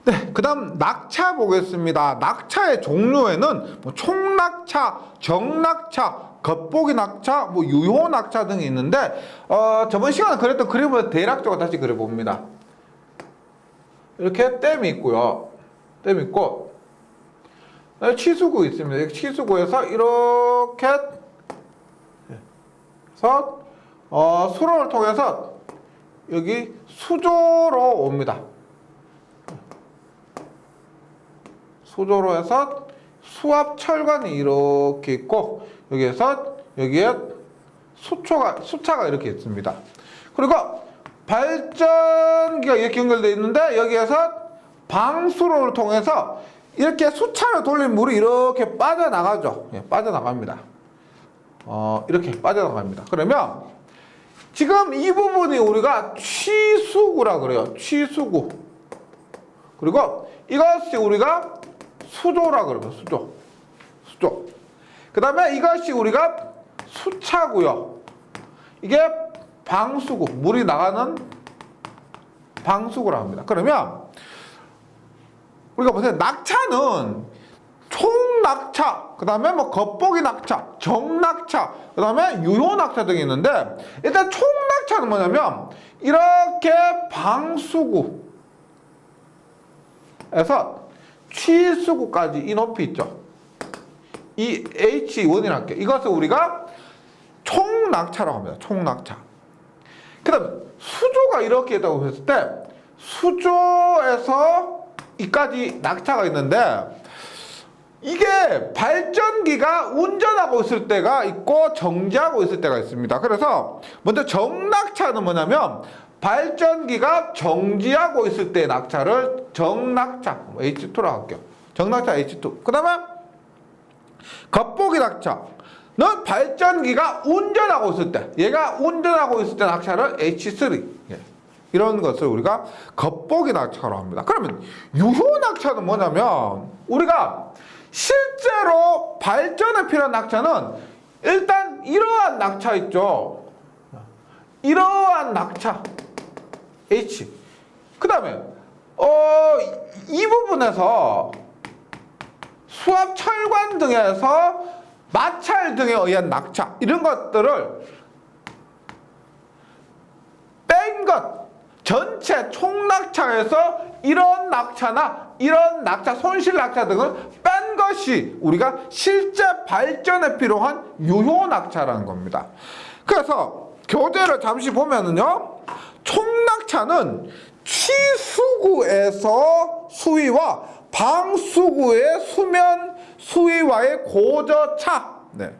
네, 그 다음 낙차 보겠습니다. 낙차의 종류에는 뭐 총낙차, 정낙차, 겉보기 낙차, 뭐 유효 낙차 등이 있는데 저번 시간에 그렸던 그림을 대략적으로 다시 그려봅니다. 이렇게 댐이 있고요. 댐 있고 치수구 있습니다. 치수구에서 이렇게 해서 수로를 통해서 여기 수조로 옵니다. 수조로 해서 수압철관이 이렇게 있고 여기에서 여기에 수차가 이렇게 있습니다. 그리고 발전기가 이렇게 연결되어 있는데 여기에서 방수로를 통해서 이렇게 수차를 돌린 물이 이렇게 빠져나가죠. 예, 빠져나갑니다. 이렇게 빠져나갑니다. 그러면 지금 이 부분이 우리가 취수구라 그래요. 취수구. 그리고 이것이 우리가 수조라 그러면 수조. 그 다음에 이것이 우리가 수차고요. 이게 방수구, 물이 나가는 방수구라 합니다. 그러면 우리가 보세요. 낙차는 총낙차, 그 다음에 뭐 겉보기 낙차, 정낙차, 그 다음에 유효 낙차 등이 있는데 일단 총낙차는 뭐냐면 이렇게 방수구에서 취수구까지 이 높이 있죠. 이 H1이라고 할게요. 이것을 우리가 총낙차라고 합니다. 총낙차. 그 다음 수조가 이렇게 있다고 했을 때 수조에서 이까지 낙차가 있는데 이게 발전기가 운전하고 있을 때가 있고 정지하고 있을 때가 있습니다. 그래서 먼저 정낙차는 뭐냐면 발전기가 정지하고 있을 때 낙차를 정낙차 H2라고 할게요. 정낙차 H2. 그 다음에 겉보기 낙차는 발전기가 운전하고 있을 때, 얘가 운전하고 있을 때 낙차를 H3. 예. 이런 것을 우리가 겉보기 낙차로 합니다. 그러면 유효 낙차는 뭐냐면 우리가 실제로 발전에 필요한 낙차는 일단 이러한 낙차 있죠. 이러한 낙차 H. 그 다음에 이 부분에서 수압 철관 등에서 마찰 등에 의한 낙차 이런 것들을 뺀 것 전체 총낙차에서 이런 낙차나 이런 낙차 손실 낙차 등을 뺀 것이 우리가 실제 발전에 필요한 유효 낙차라는 겁니다. 그래서 교재를 잠시 보면은요, 총낙차는 취수구에서 수위와 방수구의 수면 수위와의 고저차. 네.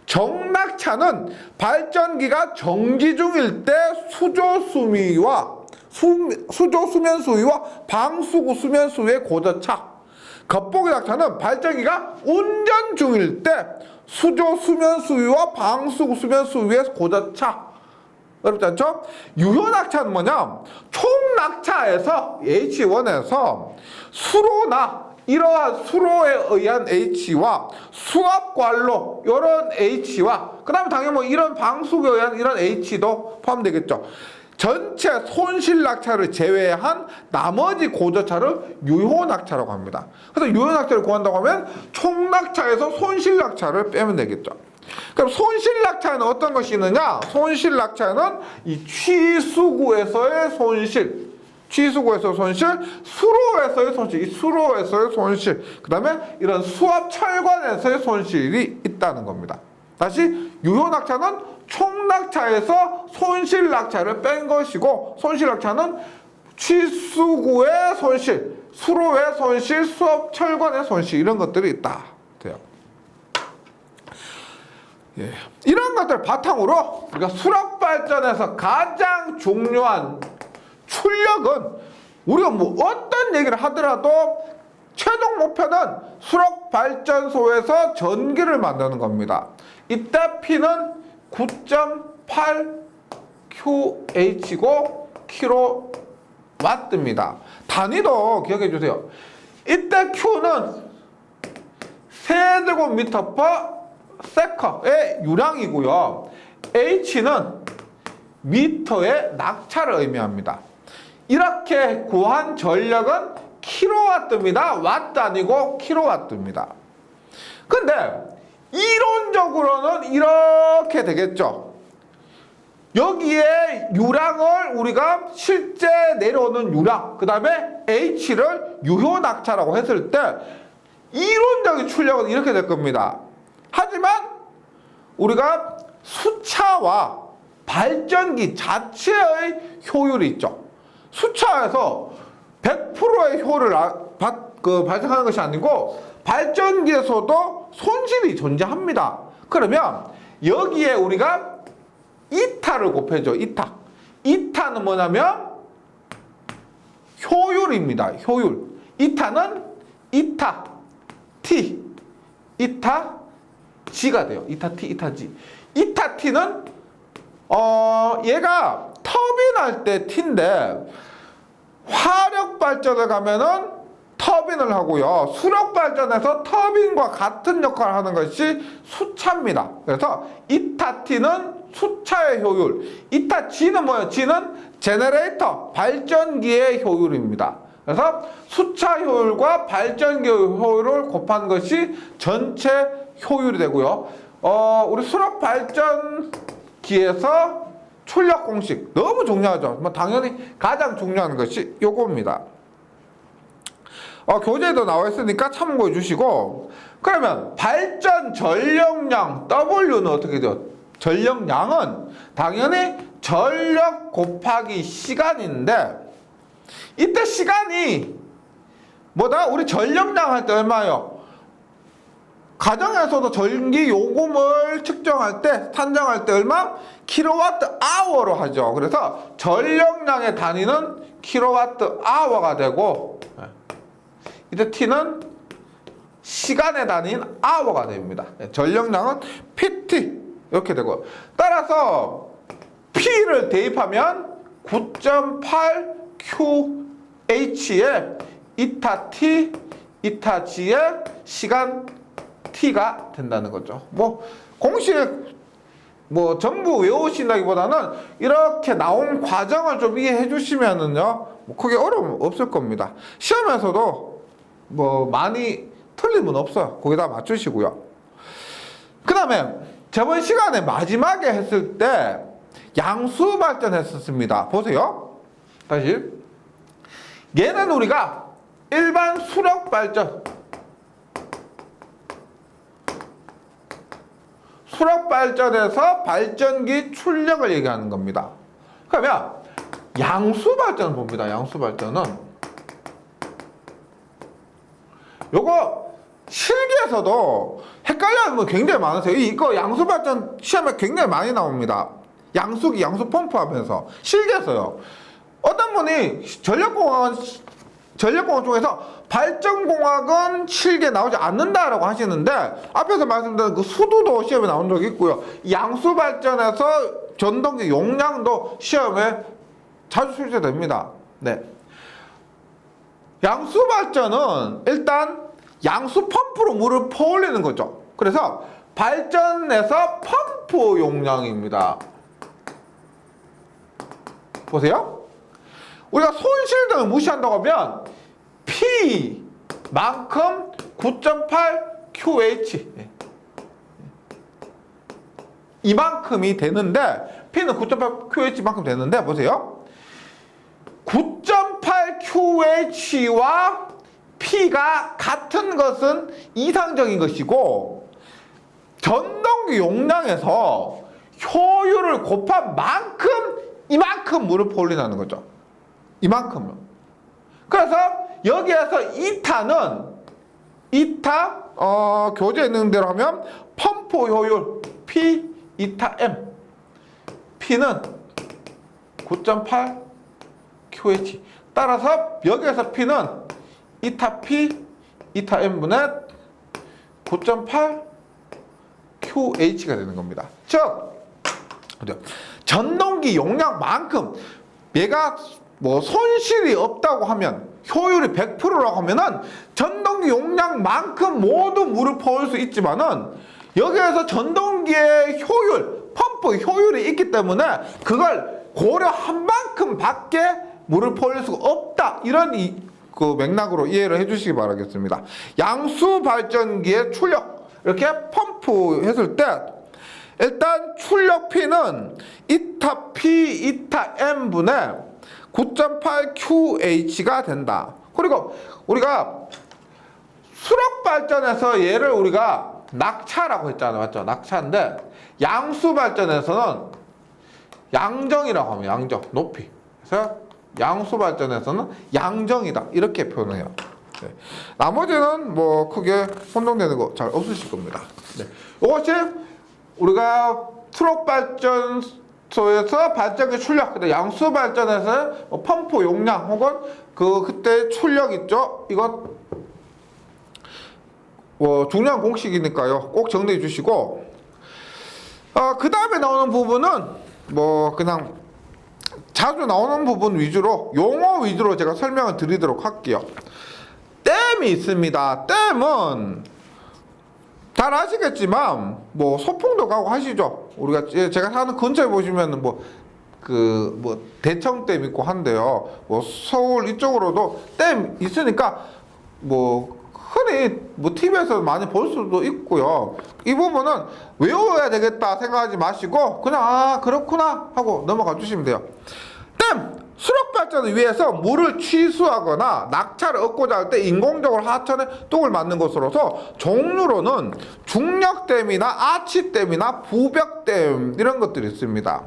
정낙차는 발전기가 정지 중일 때 수조 수위와 수조 수면 수위와 방수구 수면 수위의 고저차. 겉보기 낙차는 발전기가 운전 중일 때 수조 수면 수위와 방수구 수면 수위의 고저차. 어렵지 않죠? 유효 낙차는 뭐냐? 총낙차에서 H1에서 수로나 이러한 수로에 의한 H와 수압관로 이런 H와 그 다음에 당연히 뭐 이런 방수구에 의한 이런 H도 포함되겠죠. 전체 손실 낙차를 제외한 나머지 고저차를 유효 낙차라고 합니다. 그래서 유효 낙차를 구한다고 하면 총낙차에서 손실 낙차를 빼면 되겠죠. 그럼 손실 낙차는 어떤 것이 있느냐? 손실 낙차는 이 취수구에서의 손실, 취수구에서의 손실, 수로에서의 손실, 이 수로에서의 손실, 그 다음에 이런 수압 철관에서의 손실이 있다는 겁니다. 다시 유효 낙차는 총낙차에서 손실 낙차를 뺀 것이고, 손실 낙차는 취수구의 손실, 수로의 손실, 수압 철관의 손실 이런 것들이 있다 돼요. 예. 이런 것들 바탕으로 우리가 수력 발전에서 가장 중요한 출력은 우리가 뭐 어떤 얘기를 하더라도 최종 목표는 수력 발전소에서 전기를 만드는 겁니다. 이때 P는 9.8 QH고 킬로와트입니다. 단위도 기억해 주세요. 이때 Q는 세제곱미터 퍼 세컨의 유량이고요. H는 미터의 낙차를 의미합니다. 이렇게 구한 전력은 킬로와트입니다. 와트 아니고 킬로와트입니다. 근데 이론적으로는 이렇게 되겠죠. 여기에 유량을 우리가 실제 내려오는 유량, 그 다음에 H를 유효 낙차라고 했을 때 이론적인 출력은 이렇게 될 겁니다. 하지만 우리가 수차와 발전기 자체의 효율이 있죠. 수차에서 100%의 효율을 발생하는 것이 아니고 발전기에서도 손실이 존재합니다. 그러면 여기에 우리가 이타를 곱해줘. 이타는 뭐냐면 효율입니다. 효율. 이타는 이타 T, 이타 G가 돼요. 이타 T, 이타 G. 이타 T는 얘가 터빈 할 때 T인데 화력 발전을 가면은 터빈을 하고요. 수력 발전에서 터빈과 같은 역할을 하는 것이 수차입니다. 그래서 이타 T는 수차의 효율, 이타 G는 뭐예요? G는 제너레이터, 발전기의 효율입니다. 그래서 수차 효율과 발전기 효율을 곱한 것이 전체 효율이 되고요. 우리 수력 발전기에서 출력 공식 너무 중요하죠. 당연히 가장 중요한 것이 요겁니다. 교재에도 나와 있으니까 참고해 주시고, 그러면 발전 전력량 W는 어떻게 돼요? 전력량은 당연히 전력 곱하기 시간인데, 이때 시간이 뭐다? 우리 전력량 할 때 얼마예요? 가정에서도 전기 요금을 측정할 때, 산정할 때 얼마? 킬로와트 아워로 하죠. 그래서 전력량의 단위는 킬로와트 아워가 되고, 이때 T는 시간의 단위인 아워가 됩니다. 전력량은 PT 이렇게 되고, 따라서 P를 대입하면 9.8QH에 이타 T, 이타 G의 시간 T가 된다는 거죠. 공식 전부 외우신다기보다는 이렇게 나온 과정을 좀 이해해 주시면은요, 크게 어려움 없을 겁니다. 시험에서도 많이 틀림은 없어요. 거기다 맞추시고요. 그 다음에 저번 시간에 마지막에 했을 때 양수 발전했었습니다. 보세요. 다시. 얘는 우리가 일반 수력 발전, 수력 발전에서 발전기 출력을 얘기하는 겁니다. 그러면 양수 발전을 봅니다. 양수 발전은 요거 실기에서도 헷갈려하는 분 굉장히 많으세요. 이거 양수 발전 시험에 굉장히 많이 나옵니다. 양수기, 양수 펌프 하면서 실기에서요. 어떤 분이 전력공학 중에서 발전공학은 실기에 나오지 않는다라고 하시는데, 앞에서 말씀드린 그 수도도 시험에 나온 적이 있고요. 양수 발전에서 전동기 용량도 시험에 자주 출제됩니다. 네. 양수 발전은 일단 양수 펌프로 물을 퍼올리는 거죠. 그래서 발전에서 펌프 용량입니다. 보세요. 우리가 손실 등을 무시한다고 하면 P만큼 9.8QH 이만큼이 되는데, P는 9.8QH만큼 되는데, 보세요. 9.8QH와 P가 같은 것은 이상적인 것이고, 전동기 용량에서 효율을 곱한 만큼 이만큼 물을 퍼올린다는 거죠. 이만큼은. 그래서 여기에서 이타 교재에 있는 대로 하면 펌프 효율 P 이타 M, P는 9.8 QH. 따라서 여기에서 P는 이타 P 이타 M분의 9.8 QH가 되는 겁니다. 즉 전동기 용량만큼 얘가 손실이 없다고 하면, 효율이 100%라고 하면은 전동기 용량만큼 모두 물을 퍼올 수 있지만은, 여기에서 전동기의 효율, 펌프 효율이 있기 때문에 그걸 고려한 만큼 밖에 물을 퍼올 수가 없다, 이런 그 맥락으로 이해를 해주시기 바라겠습니다. 양수 발전기의 출력 이렇게 펌프 했을 때 일단 출력 P는 이타 P 이타 M 분의 9.8 QH가 된다. 그리고 우리가 수력 발전에서 얘를 우리가 낙차라고 했잖아요. 맞죠? 낙차인데 양수 발전에서는 양정이라고 하면 양정, 높이. 그래서 양수 발전에서는 양정이다. 이렇게 표현해요. 네. 나머지는 뭐 크게 혼동되는 거 잘 없으실 겁니다. 네. 이것이 우리가 트럭 발전소에서 발전기 출력, 근데 양수 발전에서 뭐 펌프 용량 혹은 그때 출력 있죠? 이것 중요한 공식이니까요. 꼭 정리해 주시고 그 다음에 나오는 부분은 뭐 그냥 자주 나오는 부분 위주로 용어 위주로 제가 설명을 드리도록 할게요. 댐이 있습니다. 댐은 잘 아시겠지만 뭐 소풍도 가고 하시죠. 우리가 제가 사는 근처에 보시면 뭐 대청댐 있고 한데요. 뭐 서울 이쪽으로도 댐 있으니까 뭐 흔히 뭐 TV에서 많이 볼 수도 있고요. 이 부분은 외워야 되겠다 생각하지 마시고 그냥 그렇구나 하고 넘어가 주시면 돼요. 댐! 수력 발전을 위해서 물을 취수하거나 낙차를 얻고자 할 때 인공적으로 하천에 뚝을 맞는 것으로서 종류로는 중력댐이나 아치댐이나 부벽댐 이런 것들이 있습니다.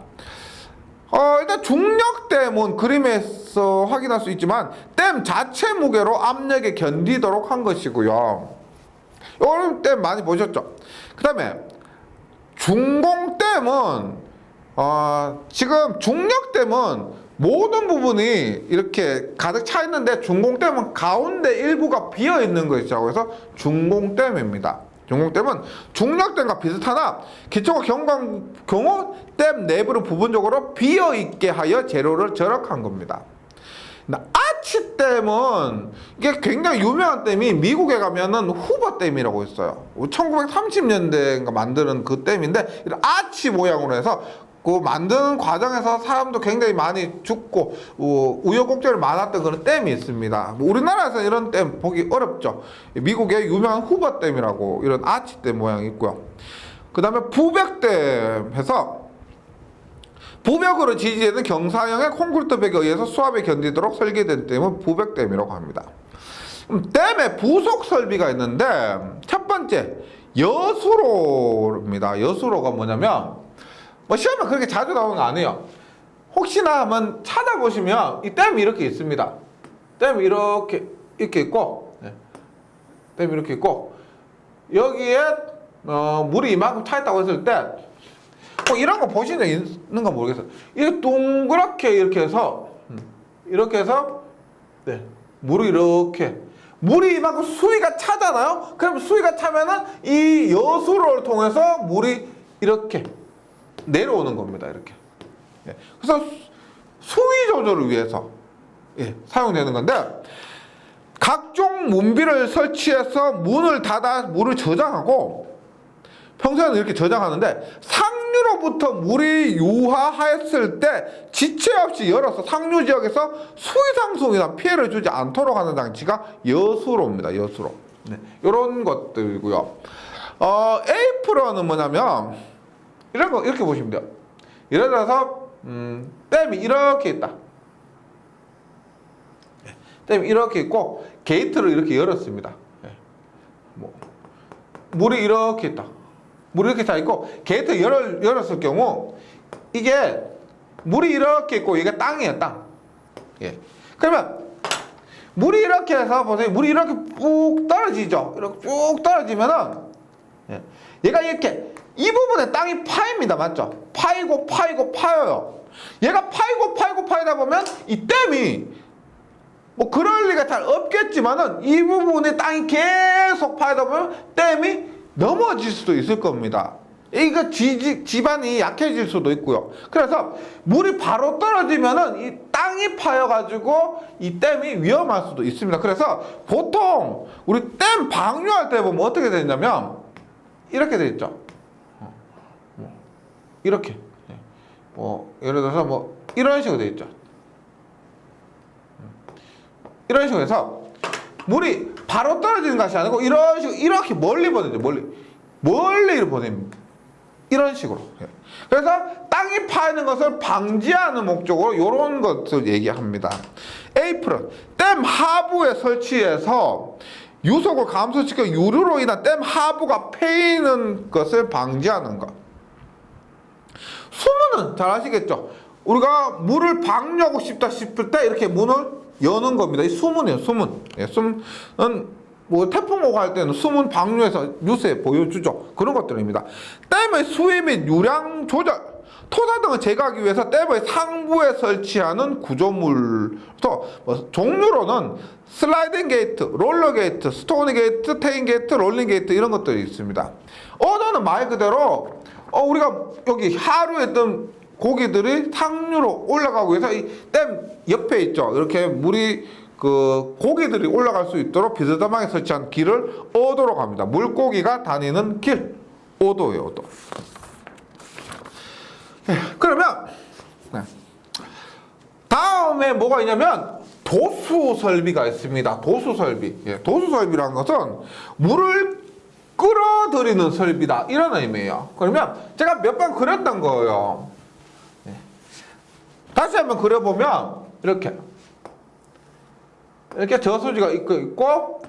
일단 중력댐은 그림에서 확인할 수 있지만 댐 자체 무게로 압력에 견디도록 한 것이고요. 이런 댐 많이 보셨죠? 그 다음에 중공댐은 지금 중력댐은 모든 부분이 이렇게 가득 차 있는데 중공댐은 가운데 일부가 비어 있는 것이죠. 그래서 중공댐입니다. 중공댐은 중력댐과 비슷하나 기초가 경우 댐 내부를 부분적으로 비어 있게 하여 재료를 절약한 겁니다. 아치댐은 이게 굉장히 유명한 댐이 미국에 가면은 후버댐이라고 있어요. 1930년대인가 만드는 그 댐인데 이런 아치 모양으로 해서 그 만드는 과정에서 사람도 굉장히 많이 죽고 우여곡절이 많았던 그런 댐이 있습니다. 우리나라에서 이런 댐 보기 어렵죠. 미국의 유명한 후버댐이라고 이런 아치댐 모양이 있고요. 그 다음에 부벽댐 해서 부벽으로 지지되는 경사형의 콘크리트 벽에 의해서 수압에 견디도록 설계된 댐은 부벽댐이라고 합니다. 댐에 부속 설비가 있는데 첫 번째 여수로입니다. 여수로가 뭐냐면 뭐 시험에 그렇게 자주 나오는 거 아니에요. 혹시나 한번 찾아보시면 이 댐이 이렇게 있습니다. 댐이 이렇게 있고 댐이 이렇게 있고 여기에 물이 이만큼 차 있다고 했을 때 이런 거 보신 적 있는가 모르겠어요. 이렇게 동그랗게 이렇게 해서 물이 이만큼 수위가 차잖아요. 그럼 수위가 차면은 이 여수로를 통해서 물이 이렇게 내려오는 겁니다. 이렇게. 그래서 수위 조절을 위해서 사용되는 건데 각종 문비를 설치해서 문을 닫아 물을 저장하고 평소에는 이렇게 저장하는데 상류로부터 물이 유하했을 때 지체 없이 열어서 상류 지역에서 수위 상승이나 피해를 주지 않도록 하는 장치가 여수로입니다. 여수로. 이런 것들이고요. 에이프런은 뭐냐면 이런 거 이렇게 보시면 돼요. 예를 들어서 댐이 이렇게 있다. 댐이 이렇게 있고 게이트를 이렇게 열었습니다. 물이 이렇게 있다. 물이 이렇게 차 있고 게이트 열었을 경우 이게 물이 이렇게 있고 이게 땅이에요. 땅. 그러면 물이 이렇게 해서 보세요. 물이 이렇게 쭉 떨어지죠. 이렇게 쭉 떨어지면은 얘가 이렇게 이 부분에 땅이 파입니다. 맞죠? 파여요. 얘가 파이다 보면 이 댐이 뭐 그럴 리가 잘 없겠지만은 이 부분에 땅이 계속 파이다 보면 댐이 넘어질 수도 있을 겁니다. 이거 지반이 약해질 수도 있고요. 그래서 물이 바로 떨어지면은 이 땅이 파여가지고 이 댐이 위험할 수도 있습니다. 그래서 보통 우리 댐 방류할 때 보면 어떻게 되냐면 이렇게 돼 있죠. 이렇게 예를 들어서 뭐 이런 식으로 돼 있죠. 이런 식으로 해서 물이 바로 떨어지는 것이 아니고 이런 식으로 이렇게 멀리 보내죠. 멀리 보냅니다. 이런 식으로. 그래서 땅이 파이는 것을 방지하는 목적으로 이런 것을 얘기합니다. 에이프런, 댐 하부에 설치해서 유속을 감소시켜 유류로 인한 댐 하부가 패이는 것을 방지하는 것. 수문은 잘 아시겠죠? 우리가 물을 방류하고 싶다 싶을 때 이렇게 문을 여는 겁니다. 이 수문이에요, 수문. 예, 수문은 뭐 태풍 오고 할 때는 수문 방류해서 뉴스에 보여주죠. 그런 것들입니다. 댐의 수위 및 유량 조절, 토사 등을 제거하기 위해서 댐의 상부에 설치하는 구조물. 뭐 종류로는 슬라이딩 게이트, 롤러 게이트, 스토니 게이트, 테인 게이트, 롤링 게이트 이런 것들이 있습니다. 언어는 말 그대로 우리가 여기 하류에 있던 고기들이 상류로 올라가기 위해서 이 댐 옆에 있죠. 이렇게 물이 그 고기들이 올라갈 수 있도록 비스듬하게 설치한 길을 어도로 합니다. 물고기가 다니는 길, 어도예요, 어도. 그러면 다음에 뭐가 있냐면 도수 설비가 있습니다. 도수 설비. 도수 설비라는 것은 물을 끌어들이는 설비다 이런 의미예요. 그러면 제가 몇 번 그렸던 거예요. 다시 한번 그려보면 이렇게 저수지가 있고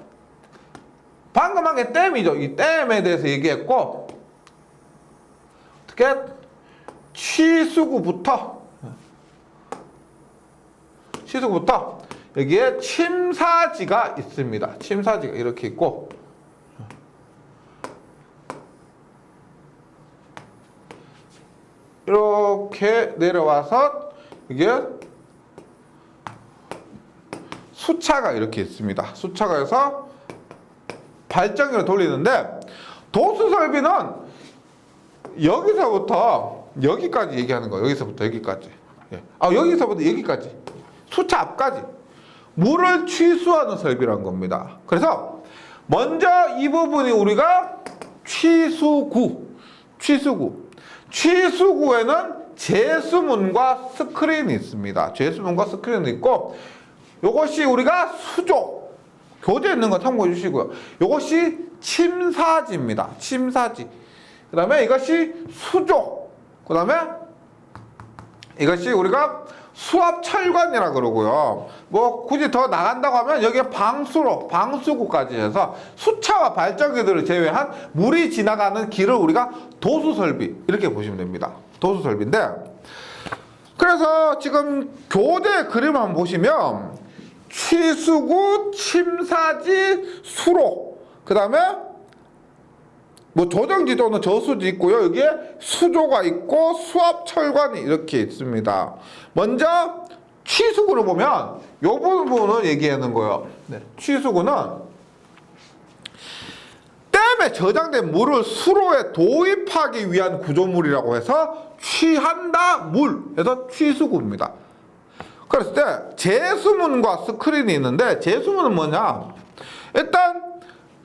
방금 한 게 댐이죠. 이 댐에 대해서 얘기했고 어떻게 취수구부터 여기에 침사지가 있습니다. 침사지가 이렇게 있고 이렇게 내려와서 이게 수차가 이렇게 있습니다. 수차가 해서 발전기를 돌리는데 도수 설비는 여기서부터 여기까지 얘기하는 거예요. 여기서부터 여기까지. 여기서부터 여기까지. 수차 앞까지. 물을 취수하는 설비라는 겁니다. 그래서 먼저 이 부분이 우리가 취수구에는 제수문과 스크린이 있습니다. 제수문과 스크린이 있고 요것이 우리가 수조 교재에 있는 거 참고해 주시고요. 요것이 침사지입니다. 침사지. 그 다음에 이것이 수조. 그 다음에 이것이 우리가 수압철관이라 그러고요. 뭐 굳이 더 나간다고 하면 여기에 방수구까지 해서 수차와 발전기들을 제외한 물이 지나가는 길을 우리가 도수설비 이렇게 보시면 됩니다. 도수설비인데 그래서 지금 교재 그림을 한번 보시면 취수구, 침사지, 수로 그 다음에 뭐 조정지 또는 저수지 있고요. 여기에 수조가 있고 수압철관이 이렇게 있습니다. 먼저 취수구를 보면 이 부분을 얘기하는 거예요. 취수구는 댐에 저장된 물을 수로에 도입하기 위한 구조물이라고 해서 취한다 물 해서 취수구입니다. 그랬을 때 제수문과 스크린이 있는데 제수문은 뭐냐? 일단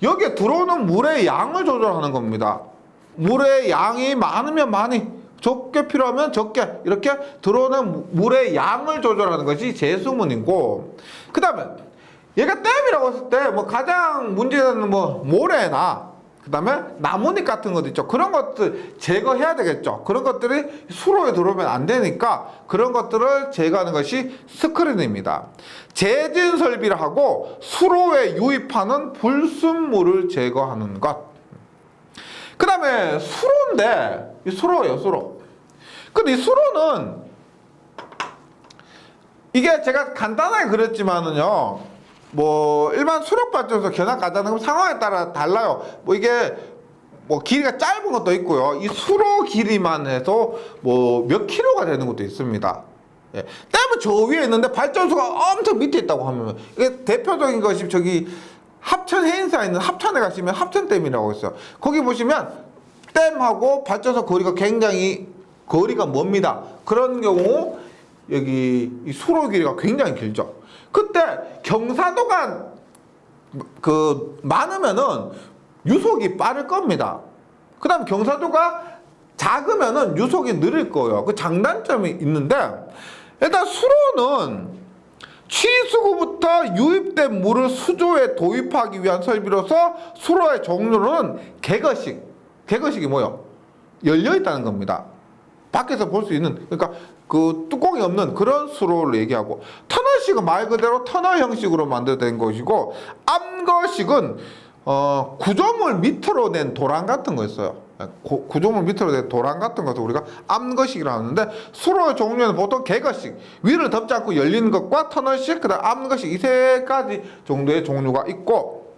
여기에 들어오는 물의 양을 조절하는 겁니다. 물의 양이 많으면 많이, 적게 필요하면 적게 이렇게 들어오는 물의 양을 조절하는 것이 제수문이고 그 다음에 얘가 댐이라고 했을 때 뭐 가장 문제되는 뭐 모래나 그 다음에 나뭇잎 같은 것도 있죠. 그런 것들 제거해야 되겠죠. 그런 것들이 수로에 들어오면 안 되니까 그런 것들을 제거하는 것이 스크린입니다. 제진 설비를 하고 수로에 유입하는 불순물을 제거하는 것. 그 다음에 수로인데 이 수로예요, 수로. 근데 이 수로는 이게 제가 간단하게 그렸지만은요. 뭐 일반 수력발전소 견학 가자는 상황에 따라 달라요. 뭐 이게 뭐 길이가 짧은 것도 있고요. 이 수로 길이만 해도 뭐 몇 킬로가 되는 것도 있습니다. 댐은 저 위에 있는데 발전소가 엄청 밑에 있다고 하면 이게 대표적인 것이 저기 합천 해인사에 있는 합천에 가시면 합천댐이라고 있어요. 거기 보시면 댐하고 발전소 거리가 굉장히 거리가 멉니다. 그런 경우 여기 이 수로 길이가 굉장히 길죠. 그때 경사도가 많으면은 유속이 빠를 겁니다. 그 다음 경사도가 작으면은 유속이 느릴 거예요. 그 장단점이 있는데 일단 수로는 취수구부터 유입된 물을 수조에 도입하기 위한 설비로서 수로의 종류는 개거식이 뭐요? 열려 있다는 겁니다. 밖에서 볼 수 있는, 그러니까 그 뚜껑이 없는 그런 수로를 얘기하고, 터널식은 말 그대로 터널 형식으로 만들어낸 것이고, 암거식은 구조물 밑으로 낸 도랑 같은 거였어요. 구조물 밑으로 낸 도랑 같은 것을 우리가 암거식이라고 하는데, 수로의 종류는 보통 개거식, 위를 덮지 않고 열리는 것과 터널식, 그 다음 암거식, 이 세 가지 정도의 종류가 있고,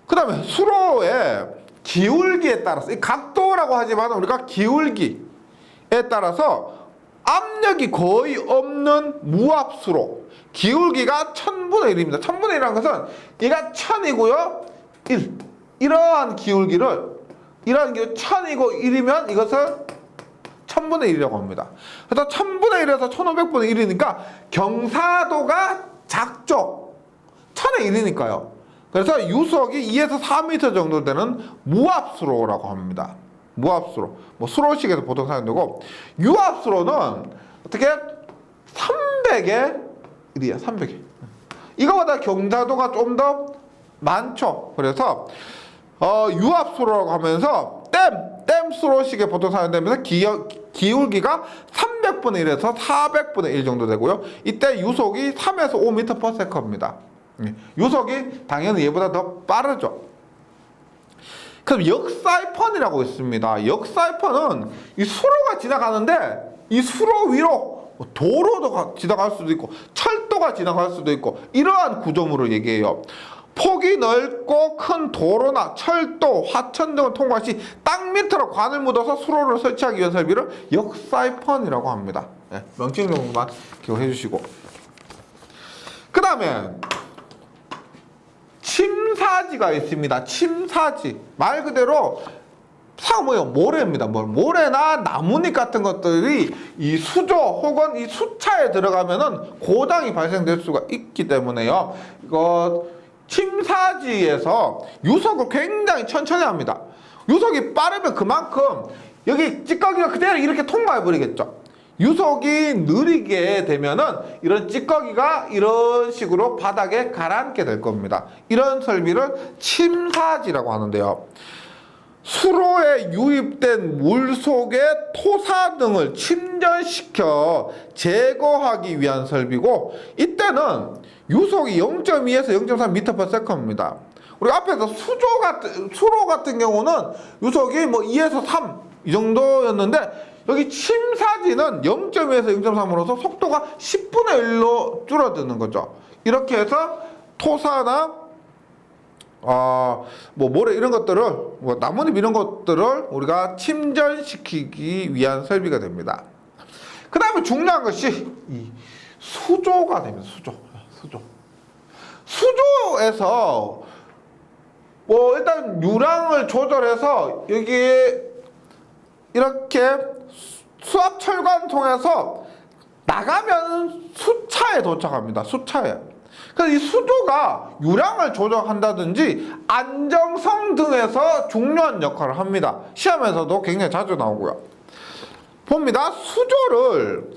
그 다음에 수로의 기울기에 따라서, 이 각도라고 하지만 우리가 기울기에 따라서 압력이 거의 없는 무압수로, 기울기가 1000분의 1입니다. 1000분의 1이라는 것은 얘가 1000이고요 1, 이러한 기울기를 1000이고 1이면 이것을 1000분의 1이라고 합니다. 그래서 1000분의 1에서 1500분의 1이니까 경사도가 작죠. 1000의 1이니까요. 그래서 유속이 2에서 4m 정도 되는 무압수로라고 합니다. 무압수로. 뭐 수로식에서 보통 사용되고, 유압수로는 어떻게 300의 1이야. 300의. 이거보다 경사도가 좀 더 많죠. 그래서 유압수로라고 하면서 댐 수로식에 보통 사용되면서 기울기가 300분의 1에서 400분의 1 정도 되고요. 이때 유속이 3에서 5m/s입니다. 유속이 당연히 얘보다 더 빠르죠. 그럼 역사이펀이라고 있습니다. 역사이펀은 이 수로가 지나가는데 이 수로 위로 도로도 지나갈 수도 있고 철도가 지나갈 수도 있고 이러한 구조물을 얘기해요. 폭이 넓고 큰 도로나 철도, 화천 등을 통과할 시 땅 밑으로 관을 묻어서 수로를 설치하기 위한 설비를 역사이펀이라고 합니다. 네, 명칭 정도만 기억해 주시고, 그 다음에 침사지가 있습니다. 침사지, 말 그대로 뭐예요? 모래입니다. 모래나 나뭇잎 같은 것들이 이 수조 혹은 이 수차에 들어가면은 고장이 발생될 수가 있기 때문에요. 이거 침사지에서 유속을 굉장히 천천히 합니다. 유속이 빠르면 그만큼 여기 찌꺼기가 그대로 이렇게 통과해 버리겠죠. 유속이 느리게 되면은 이런 찌꺼기가 이런 식으로 바닥에 가라앉게 될 겁니다. 이런 설비를 침사지라고 하는데요. 수로에 유입된 물 속의 토사 등을 침전시켜 제거하기 위한 설비고, 이때는 유속이 0.2에서 0.3m/s입니다. 우리 앞에서 수로 같은 경우는 유속이 뭐 2에서 3 이 정도였는데, 여기 침사지는 0.2에서 0.3으로서 속도가 10분의 1로 줄어드는 거죠. 이렇게 해서 토사나 뭐 모래 이런 것들을, 뭐 나뭇잎 이런 것들을 우리가 침전시키기 위한 설비가 됩니다. 그 다음에 중요한 것이 이 수조가 됩니다. 수조에서 뭐 일단 유량을 조절해서 여기에 이렇게 수압철관 통해서 나가면 수차에 도착합니다. 수차에. 그래서 이 수조가 유량을 조절한다든지 안정성 등에서 중요한 역할을 합니다. 시험에서도 굉장히 자주 나오고요. 봅니다. 수조를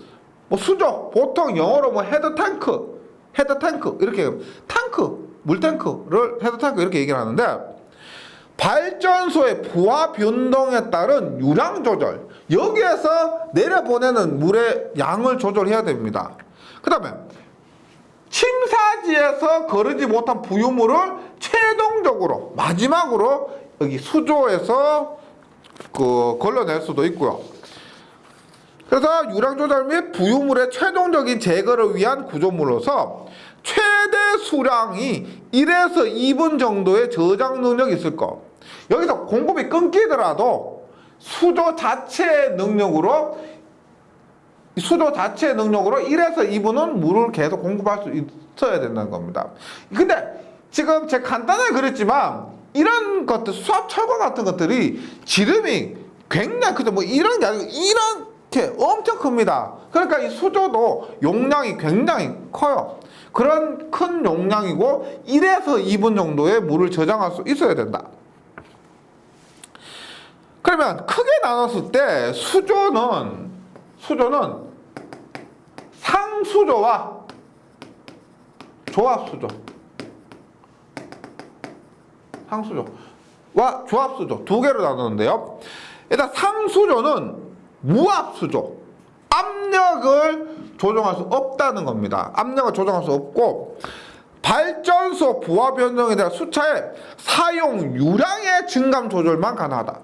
수조 보통 영어로 헤드탱크 이렇게 물탱크를 헤드탱크 이렇게 얘기를 하는데, 발전소의 부하 변동에 따른 유량 조절, 여기에서 내려보내는 물의 양을 조절해야 됩니다. 그 다음에 침사지에서 거르지 못한 부유물을 최종적으로 마지막으로 여기 수조에서 걸러낼 수도 있고요. 그래서 유량 조절 및 부유물의 최종적인 제거를 위한 구조물로서 최대 수량이 1에서 2분 정도의 저장 능력이 있을 것. 여기서 공급이 끊기더라도 수조 자체의 능력으로 1에서 2분은 물을 계속 공급할 수 있어야 된다는 겁니다. 근데 지금 제가 간단하게 그랬지만 이런 것들, 수압 철관 같은 것들이 지름이 굉장히 크죠. 뭐 이런 게 아니고 이렇게 엄청 큽니다. 그러니까 이 수조도 용량이 굉장히 커요. 그런 큰 용량이고 1에서 2분 정도의 물을 저장할 수 있어야 된다. 그러면 크게 나눴을 때 수조는 상수조와 조합수조, 상수조와 조합수조 두 개로 나누는데요. 일단 상수조는 무압수조, 압력을 조정할 수 없다는 겁니다. 압력을 조정할 수 없고 발전소 부하 변동에 대한 수차의 사용 유량의 증감 조절만 가능하다.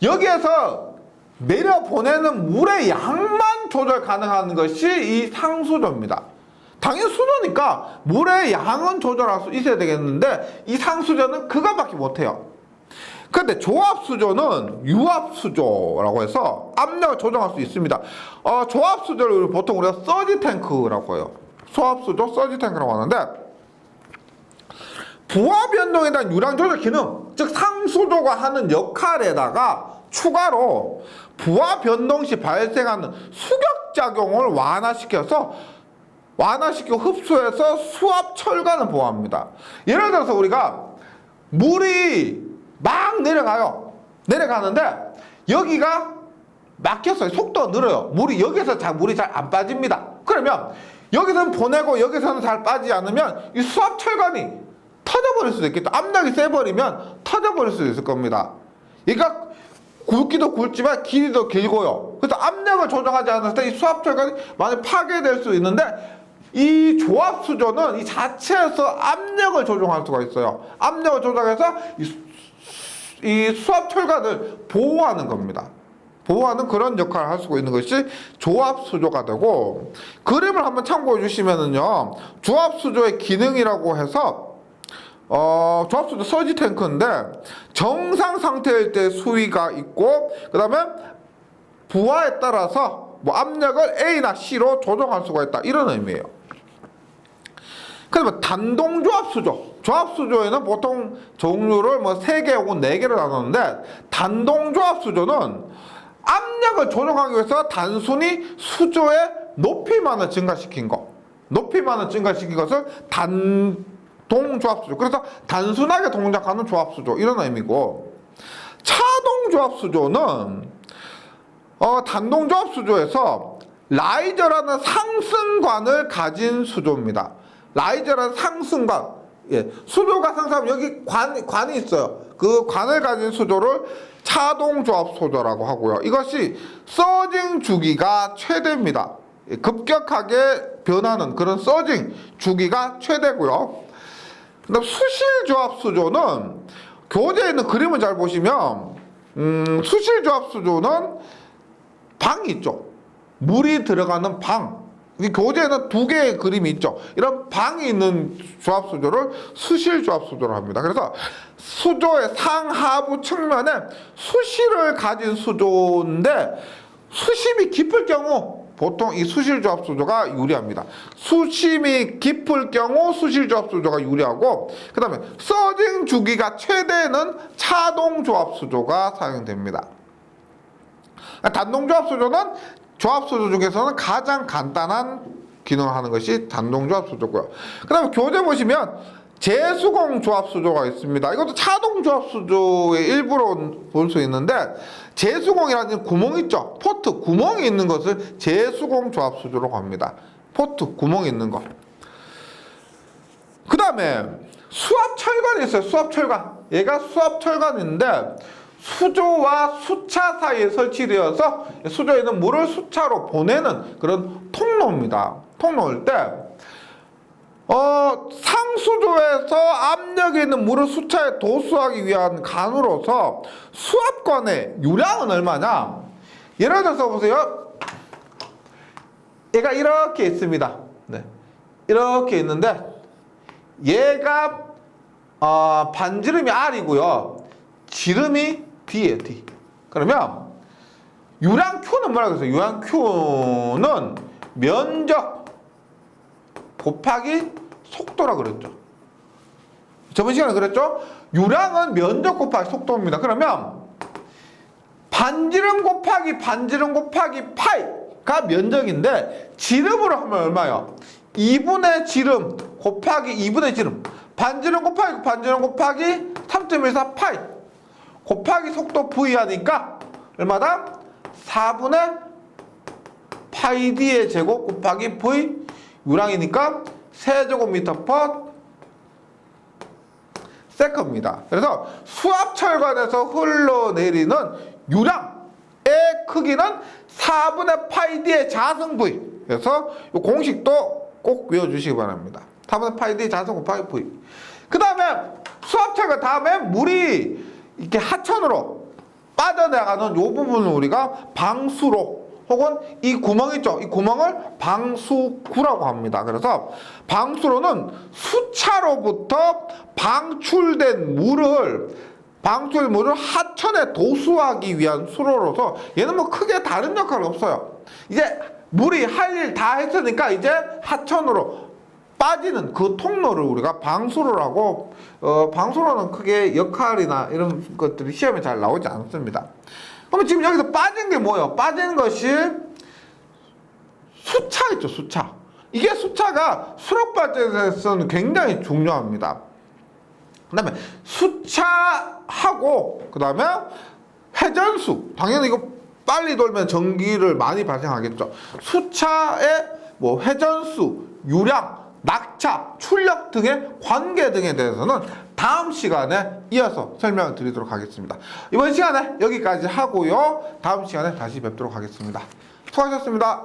여기에서 내려보내는 물의 양만 조절 가능한 것이 이 상수조입니다. 당연히 수조니까 물의 양은 조절할 수 있어야 되겠는데 이 상수조는 그거밖에 못해요. 근데 조합수조는 유압수조라고 해서 압력을 조정할 수 있습니다. 조합수조를 보통 우리가 서지탱크라고 해요. 조합수조 서지탱크라고 하는데 부하 변동에 대한 유량 조절 기능, 즉 상수조가 하는 역할에다가 추가로 부하 변동 시 발생하는 수격작용을 완화시키고 흡수해서 수압 철관을 보호합니다. 예를 들어서 우리가 물이 막 내려가는데 여기가 막혔어요. 속도가 늘어요. 여기서 물이 잘 안 빠집니다. 그러면 여기서는 보내고 여기서는 잘 빠지지 않으면 이 수압 철관이 터져버릴 수도 있겠죠. 압력이 세버리면 터져버릴 수도 있을 겁니다. 그러니까 굵기도 굵지만 길이도 길고요. 그래서 압력을 조정하지 않았을 때 이 수압 철관이 많이 파괴될 수 있는데 이 조합수조는 이 자체에서 압력을 조정할 수가 있어요. 압력을 조정해서 이 수압 철관을 보호하는 겁니다. 보호하는 그런 역할을 할 수가 있는 것이 조합수조가 되고, 그림을 한번 참고해 주시면은요, 조합수조의 기능이라고 해서 조합수조 서지탱크인데 정상 상태일 때 수위가 있고, 그 다음에 부하에 따라서 뭐 압력을 A나 C로 조정할 수가 있다, 이런 의미예요. 그러면 단동조합수조, 조합수조에는 보통 종류를 뭐 3개 혹은 4개로 나누는데, 단동조합수조는 압력을 조정하기 위해서 단순히 수조의 높이만을 증가시킨 것을 단동조합수조, 그래서 단순하게 동작하는 조합수조, 이런 의미고, 차동조합수조는 단동조합수조에서 라이저라는 상승관을 가진 수조입니다. 라이저라는 상승관, 수조가 상승하면 여기 관이 있어요. 그 관을 가진 수조를 차동조합수조라고 하고요. 이것이 서징 주기가 최대입니다. 급격하게 변하는 그런 서징 주기가 최대고요. 그다음 수실조합수조는 교재에 있는 그림을 잘 보시면 수실조합수조는 방이 있죠. 물이 들어가는 방. 교재에는 2개의 그림이 있죠. 이런 방이 있는 조합수조를 수실조합수조로 합니다. 그래서 수조의 상하부 측면에 수실을 가진 수조인데 수심이 깊을 경우 보통 이 수실조합수조가 유리합니다. 수심이 깊을 경우 수실조합수조가 유리하고, 그 다음에 서징 주기가 최대는 차동조합수조가 사용됩니다. 단동조합수조는 조합수조 중에서는 가장 간단한 기능을 하는 것이 단동조합수조고요. 그 다음에 교재 보시면 제수공 조합수조가 있습니다. 이것도 차동조합수조의 일부로 볼 수 있는데, 제수공이라는 구멍 있죠. 포트 구멍이 있는 것을 제수공 조합수조라고 합니다. 포트 구멍이 있는 것. 그 다음에 수압철관이 있어요. 수압철관. 얘가 수압철관인데 수조와 수차 사이에 설치되어서 수조에 있는 물을 수차로 보내는 그런 통로입니다. 통로일 때 상수조에서 압력이 있는 물을 수차에 도수하기 위한 관으로서 수압관의 유량은 얼마냐? 예를 들어서 보세요. 얘가 이렇게 있습니다. 네. 이렇게 있는데 얘가 반지름이 R이고요. 지름이 D예요, D. 그러면 유량 Q는 뭐라고 했어요? 유량 Q는 면적 곱하기 속도라 그랬죠. 저번 시간에 그랬죠? 유량은 면적 곱하기 속도입니다. 그러면 반지름 곱하기 파이가 면적인데 지름으로 하면 얼마예요? 2분의 지름 곱하기 2분의 지름, 반지름 곱하기 3.14 파이 곱하기 속도 v 하니까 얼마다? 4분의 파이 d의 제곱 곱하기 v, 유량이니까 세제곱미터 퍼 세컨입니다. 그래서 수압철관에서 흘러내리는 유량의 크기는 4분의 파이 D의 자승 V. 그래서 이 공식도 꼭 외워주시기 바랍니다. 4분의 파이 D 자승 곱하기 V. 그 다음에 수압철관 다음에 물이 이렇게 하천으로 빠져나가는 이 부분을 우리가 방수로 혹은 이 구멍 있죠? 이 구멍을 방수구라고 합니다. 그래서 방수로는 수차로부터 방출된 물을 하천에 도수하기 위한 수로로서 얘는 뭐 크게 다른 역할은 없어요. 이제 물이 할 일 다 했으니까 이제 하천으로 빠지는 그 통로를 우리가 방수로라고 방수로는 크게 역할이나 이런 것들이 시험에 잘 나오지 않습니다. 그러면 지금 여기서 빠진 게 뭐예요? 빠진 것이 수차 있죠, 수차. 이게 수차가 수력 발전에서는 굉장히 중요합니다. 그 다음에 수차하고 그 다음에 회전수. 당연히 이거 빨리 돌면 전기를 많이 발생하겠죠. 수차의 뭐 회전수, 유량, 낙차, 출력 등의 관계 등에 대해서는 다음 시간에 이어서 설명을 드리도록 하겠습니다. 이번 시간에 여기까지 하고요. 다음 시간에 다시 뵙도록 하겠습니다. 수고하셨습니다.